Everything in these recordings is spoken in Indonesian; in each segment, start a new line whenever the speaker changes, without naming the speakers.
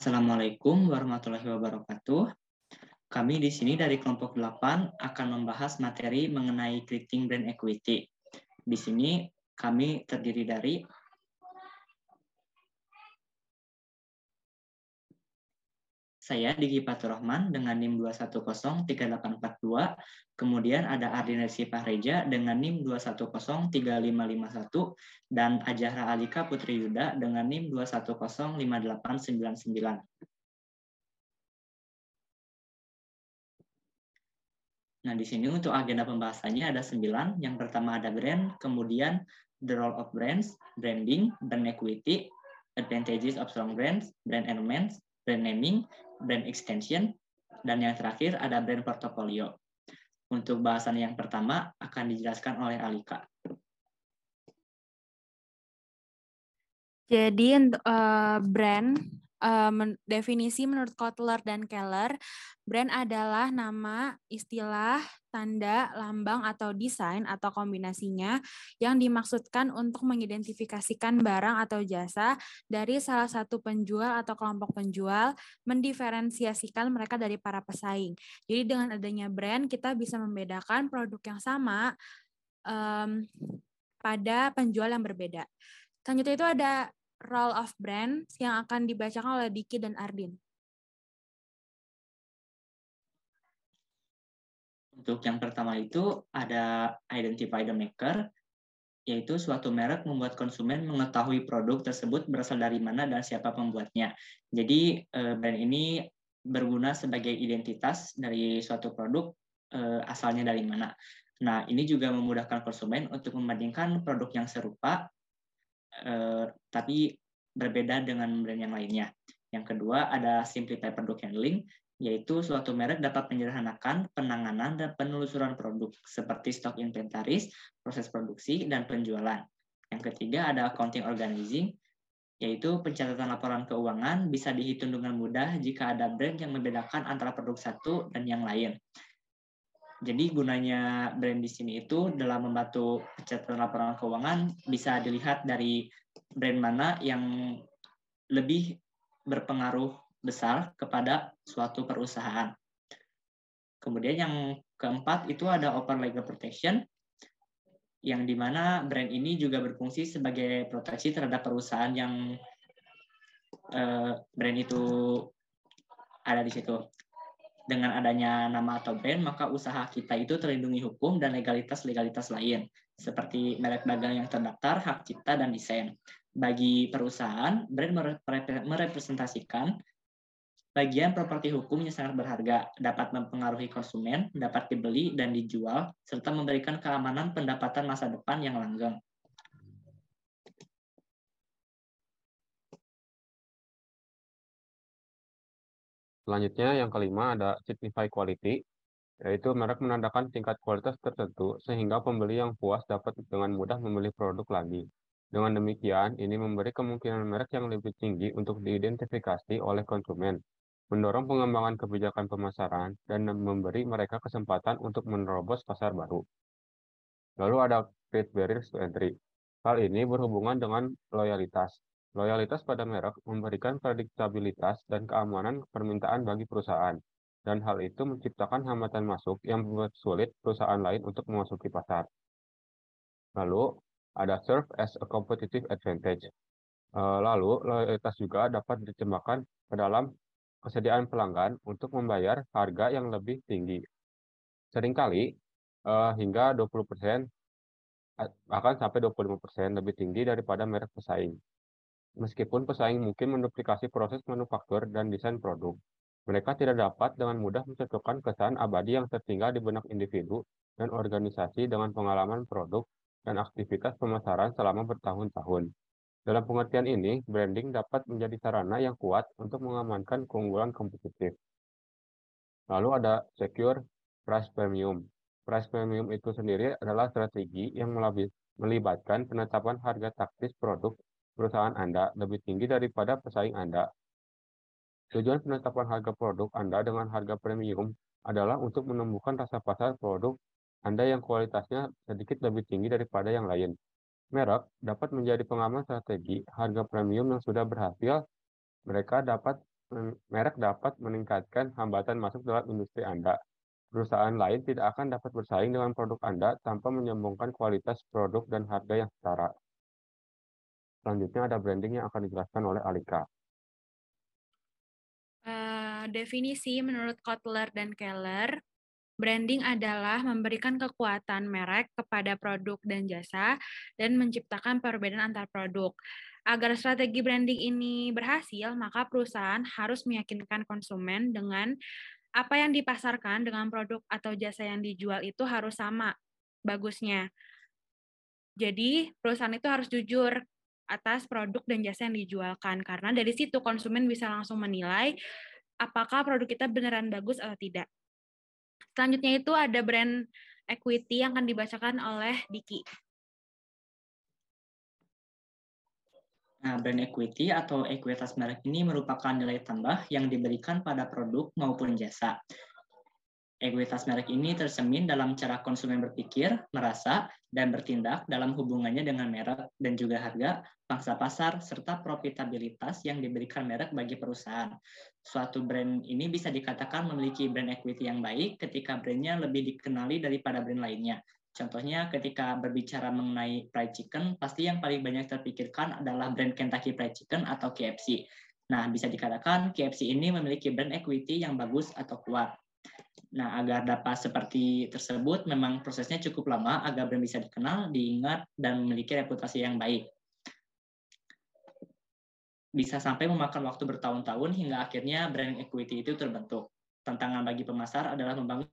Assalamualaikum warahmatullahi wabarakatuh. Kami di sini dari kelompok 8 akan membahas materi mengenai creating brand equity. Di sini kami terdiri dari saya Diki Faturrahman dengan NIM 2103842, kemudian ada Ardinesi Fahreja dengan NIM 2103551, dan Ajahra Alika Putri Yuda dengan NIM 2105899. Nah, di sini untuk agenda pembahasannya ada 9. Yang pertama ada brand, kemudian the role of brands, branding, brand equity, advantages of strong brands, brand elements, brand naming, brand extension, dan yang terakhir ada brand portfolio. Untuk bahasan yang pertama akan dijelaskan oleh Alika.
Jadi brand, definisi menurut Kotler dan Keller, brand adalah nama, istilah, tanda, lambang, atau desain atau kombinasinya yang dimaksudkan untuk mengidentifikasikan barang atau jasa dari salah satu penjual atau kelompok penjual, mendiferensiasikan mereka dari para pesaing. Jadi dengan adanya brand, kita bisa membedakan produk yang sama pada penjual yang berbeda. Selanjutnya itu ada role of brand yang akan dibacakan oleh Diki dan Ardin.
Untuk yang pertama itu ada identify the maker, yaitu suatu merek membuat konsumen mengetahui produk tersebut berasal dari mana dan siapa pembuatnya. Jadi brand ini berguna sebagai identitas dari suatu produk asalnya dari mana. Nah, ini juga memudahkan konsumen untuk membandingkan produk yang serupa tapi berbeda dengan brand yang lainnya. Yang kedua ada simplify product handling, yaitu suatu merek dapat menyederhanakan penanganan dan penelusuran produk seperti stok inventaris, proses produksi, dan penjualan. Yang ketiga ada accounting organizing, yaitu pencatatan laporan keuangan bisa dihitung dengan mudah jika ada brand yang membedakan antara produk satu dan yang lain. Jadi gunanya brand di sini itu dalam membantu pencatatan laporan keuangan bisa dilihat dari brand mana yang lebih berpengaruh besar kepada suatu perusahaan. Kemudian yang keempat itu ada open legal protection, yang dimana brand ini juga berfungsi sebagai proteksi terhadap perusahaan yang brand itu ada di situ. Dengan adanya nama atau brand, maka usaha kita itu terlindungi hukum dan legalitas-legalitas lain, seperti merek dagang yang terdaftar, hak cipta, dan desain. Bagi perusahaan, brand merepresentasikan bagian properti hukum yang sangat berharga, dapat mempengaruhi konsumen, dapat dibeli dan dijual, serta memberikan keamanan pendapatan masa depan yang langgeng.
Selanjutnya yang kelima ada signify quality, yaitu merek menandakan tingkat kualitas tertentu sehingga pembeli yang puas dapat dengan mudah memilih produk lagi. Dengan demikian, ini memberi kemungkinan merek yang lebih tinggi untuk diidentifikasi oleh konsumen, mendorong pengembangan kebijakan pemasaran, dan memberi mereka kesempatan untuk menerobos pasar baru. Lalu ada create barriers to entry. Hal ini berhubungan dengan loyalitas. Loyalitas pada merek memberikan prediktabilitas dan keamanan permintaan bagi perusahaan, dan hal itu menciptakan hambatan masuk yang membuat sulit perusahaan lain untuk memasuki pasar. Lalu, ada serve as a competitive advantage. Lalu, loyalitas juga dapat diterjemahkan ke dalam kesediaan pelanggan untuk membayar harga yang lebih tinggi. Seringkali, hingga 20%, bahkan sampai 25% lebih tinggi daripada merek pesaing. Meskipun pesaing mungkin menduplikasi proses manufaktur dan desain produk, mereka tidak dapat dengan mudah mencocokkan kesan abadi yang tertinggal di benak individu dan organisasi dengan pengalaman produk dan aktivitas pemasaran selama bertahun-tahun. Dalam pengertian ini, branding dapat menjadi sarana yang kuat untuk mengamankan keunggulan kompetitif. Lalu ada secure price premium. Price premium itu sendiri adalah strategi yang melibatkan penetapan harga taktis produk perusahaan Anda lebih tinggi daripada pesaing Anda. Tujuan penetapan harga produk Anda dengan harga premium adalah untuk menumbuhkan rasa pasar produk Anda yang kualitasnya sedikit lebih tinggi daripada yang lain. Merek dapat menjadi pengaman strategi harga premium yang sudah berhasil. Mereka dapat merek dapat meningkatkan hambatan masuk dalam industri Anda. Perusahaan lain tidak akan dapat bersaing dengan produk Anda tanpa menyombongkan kualitas produk dan harga yang setara. Selanjutnya ada branding yang akan dijelaskan oleh Alika.
Definisi menurut Kotler dan Keller, branding adalah memberikan kekuatan merek kepada produk dan jasa dan menciptakan perbedaan antar produk. Agar strategi branding ini berhasil, maka perusahaan harus meyakinkan konsumen dengan apa yang dipasarkan dengan produk atau jasa yang dijual itu harus sama bagusnya. Jadi, perusahaan itu harus jujur atas produk dan jasa yang dijualkan, karena dari situ konsumen bisa langsung menilai apakah produk kita beneran bagus atau tidak. Selanjutnya itu ada brand equity yang akan dibacakan oleh Diki.
Nah, brand equity atau ekuitas merek ini merupakan nilai tambah yang diberikan pada produk maupun jasa. Ekuitas merek ini tercermin dalam cara konsumen berpikir, merasa, dan bertindak dalam hubungannya dengan merek dan juga harga, pangsa pasar, serta profitabilitas yang diberikan merek bagi perusahaan. Suatu brand ini bisa dikatakan memiliki brand equity yang baik ketika brandnya lebih dikenali daripada brand lainnya. Contohnya ketika berbicara mengenai fried chicken, pasti yang paling banyak terpikirkan adalah brand Kentucky Fried Chicken atau KFC. Nah, bisa dikatakan KFC ini memiliki brand equity yang bagus atau kuat. Nah, agar dapat seperti tersebut, memang prosesnya cukup lama agar brand bisa dikenal, diingat, dan memiliki reputasi yang baik. Bisa sampai memakan waktu bertahun-tahun hingga akhirnya brand equity itu terbentuk. Tantangan bagi pemasar adalah membangun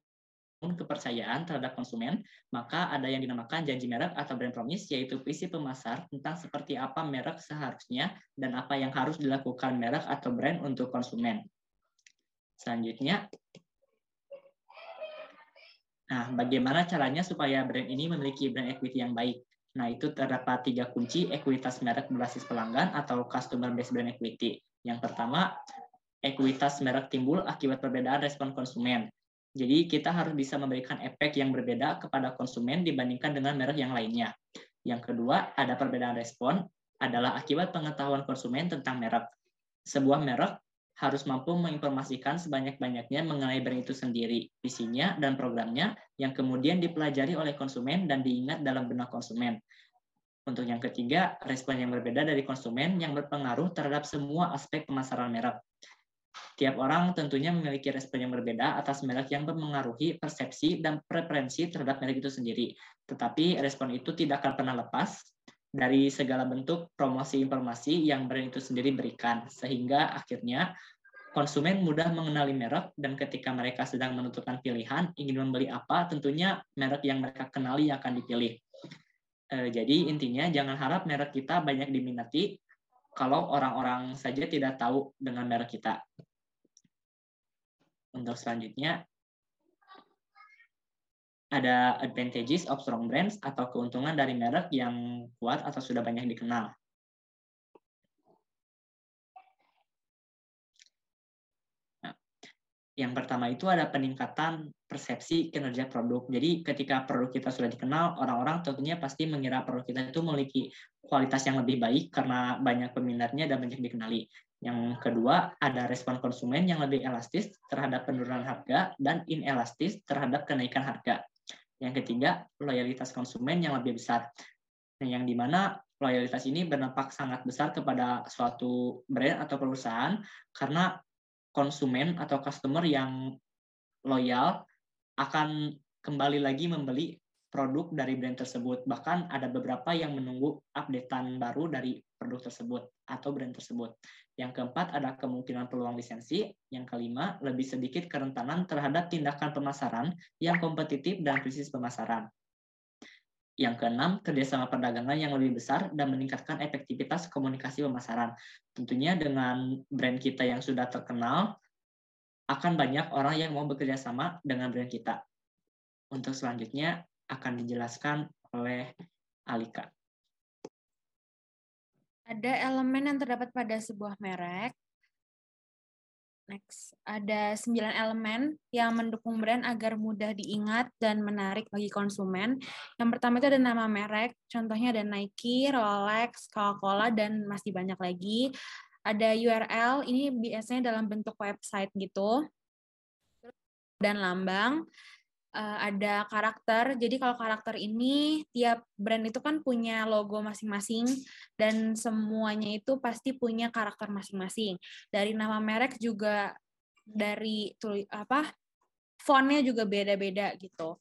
kepercayaan terhadap konsumen, maka ada yang dinamakan janji merek atau brand promise, yaitu visi pemasar tentang seperti apa merek seharusnya dan apa yang harus dilakukan merek atau brand untuk konsumen. Selanjutnya, nah, bagaimana caranya supaya brand ini memiliki brand equity yang baik? Nah, itu terdapat 3 kunci ekuitas merek berbasis pelanggan atau customer based brand equity. Yang pertama, ekuitas merek timbul akibat perbedaan respon konsumen. Jadi, kita harus bisa memberikan efek yang berbeda kepada konsumen dibandingkan dengan merek yang lainnya. Yang kedua, ada perbedaan respon adalah akibat pengetahuan konsumen tentang merek. Sebuah merek harus mampu menginformasikan sebanyak-banyaknya mengenai brand itu sendiri, visinya dan programnya yang kemudian dipelajari oleh konsumen dan diingat dalam benak konsumen. Untuk yang ketiga, respon yang berbeda dari konsumen yang berpengaruh terhadap semua aspek pemasaran merek. Tiap orang tentunya memiliki respon yang berbeda atas merek yang mempengaruhi persepsi dan preferensi terhadap merek itu sendiri. Tetapi respon itu tidak akan pernah lepas dari segala bentuk promosi informasi yang brand itu sendiri berikan, sehingga akhirnya konsumen mudah mengenali merek dan ketika mereka sedang menentukan pilihan ingin membeli apa, tentunya merek yang mereka kenali akan dipilih. Jadi intinya jangan harap merek kita banyak diminati kalau orang-orang saja tidak tahu dengan merek kita. Untuk selanjutnya, ada advantages of strong brands atau keuntungan dari merek yang kuat atau sudah banyak dikenal. Yang pertama itu ada peningkatan persepsi kinerja produk. Jadi ketika produk kita sudah dikenal, orang-orang tentunya pasti mengira produk kita itu memiliki kualitas yang lebih baik karena banyak peminatnya dan banyak dikenali. Yang kedua, ada respon konsumen yang lebih elastis terhadap penurunan harga dan inelastis terhadap kenaikan harga. Yang ketiga, loyalitas konsumen yang lebih besar. Yang dimana loyalitas ini berdampak sangat besar kepada suatu brand atau perusahaan karena konsumen atau customer yang loyal akan kembali lagi membeli produk dari brand tersebut. Bahkan ada beberapa yang menunggu updatean baru dari produk tersebut atau brand tersebut. Yang keempat, ada kemungkinan peluang lisensi. Yang kelima, lebih sedikit kerentanan terhadap tindakan pemasaran yang kompetitif dan krisis pemasaran. Yang keenam, kerjasama perdagangan yang lebih besar dan meningkatkan efektivitas komunikasi pemasaran. Tentunya dengan brand kita yang sudah terkenal, akan banyak orang yang mau bekerja sama dengan brand kita. Untuk selanjutnya akan dijelaskan oleh Alika.
Ada elemen yang terdapat pada sebuah merek. Next, ada 9 elemen yang mendukung brand agar mudah diingat dan menarik bagi konsumen. Yang pertama itu ada nama merek, contohnya ada Nike, Rolex, Coca-Cola, dan masih banyak lagi. Ada URL, ini biasanya dalam bentuk website gitu, dan lambang. Ada karakter, jadi kalau karakter ini tiap brand itu kan punya logo masing-masing dan semuanya itu pasti punya karakter masing-masing. Dari nama merek juga, dari fontnya juga beda-beda gitu.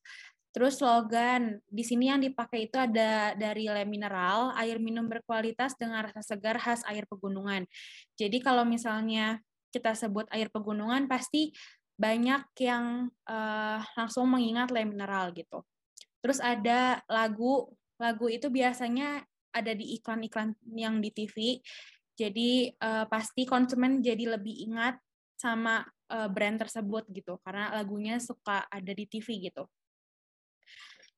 Terus slogan, di sini yang dipakai itu ada dari Le Mineral, air minum berkualitas dengan rasa segar khas air pegunungan. Jadi kalau misalnya kita sebut air pegunungan, pasti banyak yang langsung mengingat Le Mineral gitu. Terus ada lagu itu biasanya ada di iklan-iklan yang di TV. Jadi pasti konsumen jadi lebih ingat sama brand tersebut gitu, karena lagunya suka ada di TV gitu.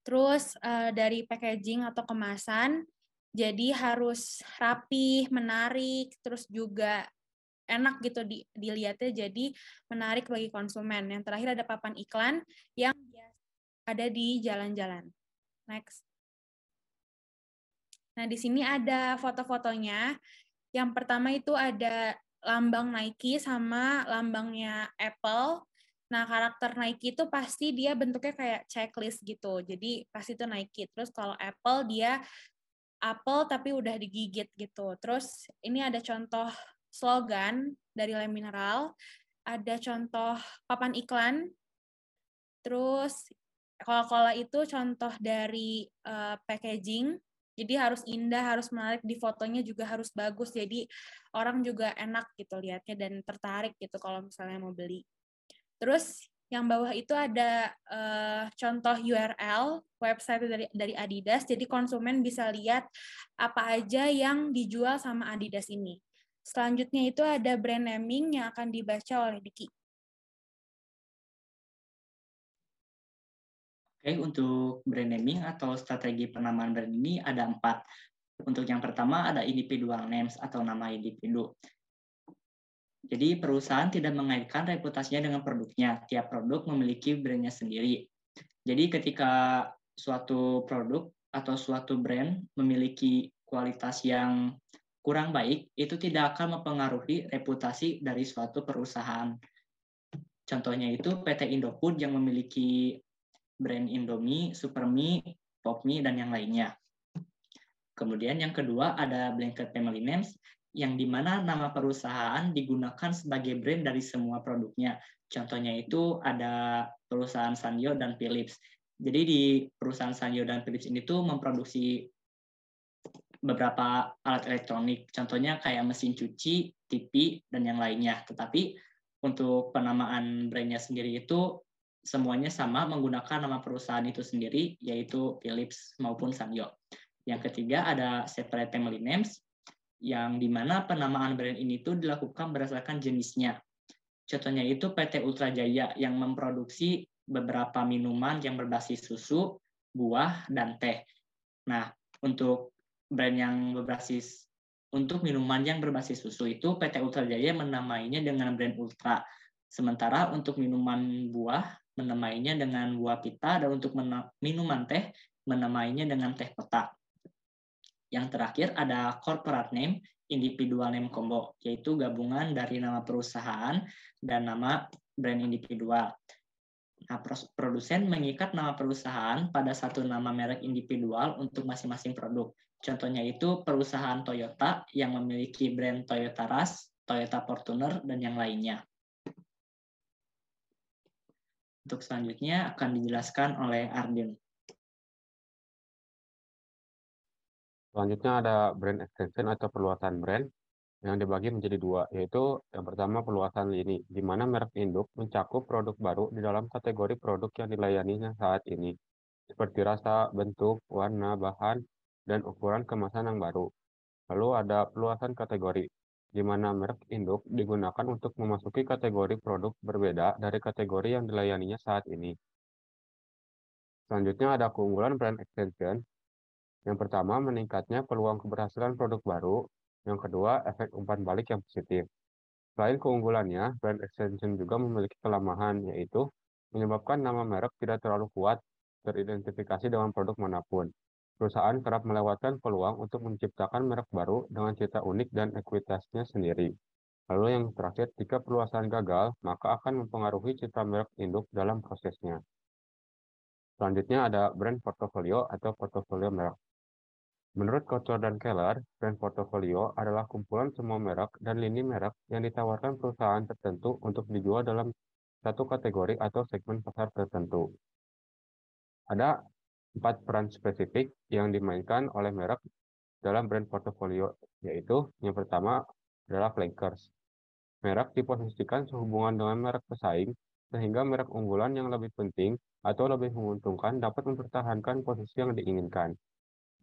Terus dari packaging atau kemasan, jadi harus rapi, menarik, terus juga enak gitu dilihatnya, jadi menarik bagi konsumen. Yang terakhir ada papan iklan yang ada di jalan-jalan. Next. Nah, di sini ada foto-fotonya. Yang pertama itu ada lambang Nike sama lambangnya Apple. Nah, karakter Nike itu pasti dia bentuknya kayak checklist gitu. Jadi pasti itu Nike. Terus kalau Apple dia apel tapi udah digigit gitu. Terus ini ada contoh slogan dari Le Mineral, ada contoh papan iklan. Terus Coca-Cola itu contoh dari packaging. Jadi harus indah, harus menarik, di fotonya juga harus bagus. Jadi orang juga enak gitu lihatnya dan tertarik gitu kalau misalnya mau beli. Terus yang bawah itu ada contoh URL website dari Adidas. Jadi konsumen bisa lihat apa aja yang dijual sama Adidas ini. Selanjutnya itu ada brand naming yang akan dibaca oleh Diki.
Oke, untuk brand naming atau strategi penamaan brand ini ada 4. Untuk yang pertama ada individual names atau nama individu. Jadi perusahaan tidak mengaitkan reputasinya dengan produknya. Tiap produk memiliki brandnya sendiri. Jadi ketika suatu produk atau suatu brand memiliki kualitas yang kurang baik, itu tidak akan mempengaruhi reputasi dari suatu perusahaan. Contohnya itu PT Indofood yang memiliki brand Indomie, Supermie, Popmie, dan yang lainnya. Kemudian yang kedua ada Blanket Family Names, yang dimana nama perusahaan digunakan sebagai brand dari semua produknya. Contohnya itu ada perusahaan Sanyo dan Philips. Jadi di perusahaan Sanyo dan Philips ini tuh memproduksi beberapa alat elektronik, contohnya kayak mesin cuci, TV, dan yang lainnya. Tetapi untuk penamaan brandnya sendiri itu semuanya sama menggunakan nama perusahaan itu sendiri, yaitu Philips maupun Sanyo. Yang ketiga ada separate family names, yang dimana penamaan brand ini tuh dilakukan berdasarkan jenisnya. Contohnya itu PT Ultra Jaya yang memproduksi beberapa minuman yang berbasis susu, buah, dan teh. Nah, untuk brand yang berbasis untuk minuman yang berbasis susu itu PT Ultra Jaya menamainya dengan brand Ultra. Sementara untuk minuman buah menamainya dengan buah pita, dan untuk minuman teh menamainya dengan teh kotak. Yang terakhir ada corporate name, individual name combo, yaitu gabungan dari nama perusahaan dan nama brand individual. Nah, produsen mengikat nama perusahaan pada satu nama merek individual untuk masing-masing produk. Contohnya itu perusahaan Toyota yang memiliki brand Toyota Rush, Toyota Fortuner, dan yang lainnya. Untuk selanjutnya akan dijelaskan oleh Ardin.
Selanjutnya ada brand extension atau perluasan brand yang dibagi menjadi 2, yaitu yang pertama perluasan lini, di mana merek induk mencakup produk baru di dalam kategori produk yang dilayaninya saat ini, seperti rasa, bentuk, warna, bahan, dan ukuran kemasan yang baru. Lalu ada perluasan kategori, di mana merek induk digunakan untuk memasuki kategori produk berbeda dari kategori yang dilayaninya saat ini. Selanjutnya ada keunggulan brand extension. Yang pertama, meningkatnya peluang keberhasilan produk baru. Yang kedua, efek umpan balik yang positif. Selain keunggulannya, brand extension juga memiliki kelemahan, yaitu menyebabkan nama merek tidak terlalu kuat teridentifikasi dengan produk manapun. Perusahaan kerap melewatkan peluang untuk menciptakan merek baru dengan cita unik dan ekuitasnya sendiri. Lalu yang terakhir, jika perluasan gagal, maka akan mempengaruhi citra merek induk dalam prosesnya. Selanjutnya ada brand portfolio atau portofolio merek. Menurut Kotler dan Keller, brand portfolio adalah kumpulan semua merek dan lini merek yang ditawarkan perusahaan tertentu untuk dijual dalam satu kategori atau segmen pasar tertentu. Ada 4 peran spesifik yang dimainkan oleh merek dalam brand portfolio, yaitu yang pertama adalah flankers. Merek diposisikan sehubungan dengan merek pesaing, sehingga merek unggulan yang lebih penting atau lebih menguntungkan dapat mempertahankan posisi yang diinginkan.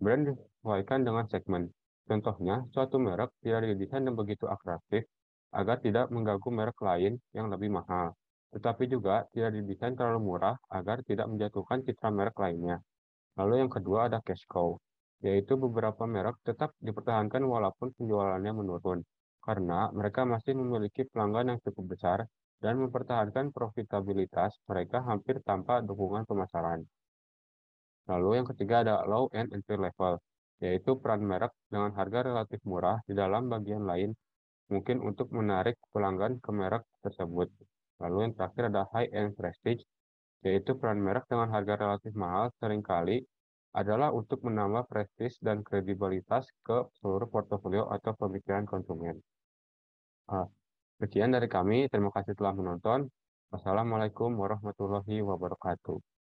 Brand disesuaikan dengan segmen. Contohnya, suatu merek tidak didesain yang begitu atraktif agar tidak mengganggu merek lain yang lebih mahal, tetapi juga tidak didesain terlalu murah agar tidak menjatuhkan citra merek lainnya. Lalu yang kedua ada cash cow, yaitu beberapa merek tetap dipertahankan walaupun penjualannya menurun, karena mereka masih memiliki pelanggan yang cukup besar dan mempertahankan profitabilitas mereka hampir tanpa dukungan pemasaran. Lalu yang ketiga ada low and entry level, yaitu peran merek dengan harga relatif murah di dalam bagian lain mungkin untuk menarik pelanggan ke merek tersebut. Lalu yang terakhir ada high end prestige, yaitu peran merek dengan harga relatif mahal seringkali adalah untuk menambah prestis dan kredibilitas ke seluruh portofolio atau pemikiran konsumen. Sekian dari kami, terima kasih telah menonton. Wassalamualaikum warahmatullahi wabarakatuh.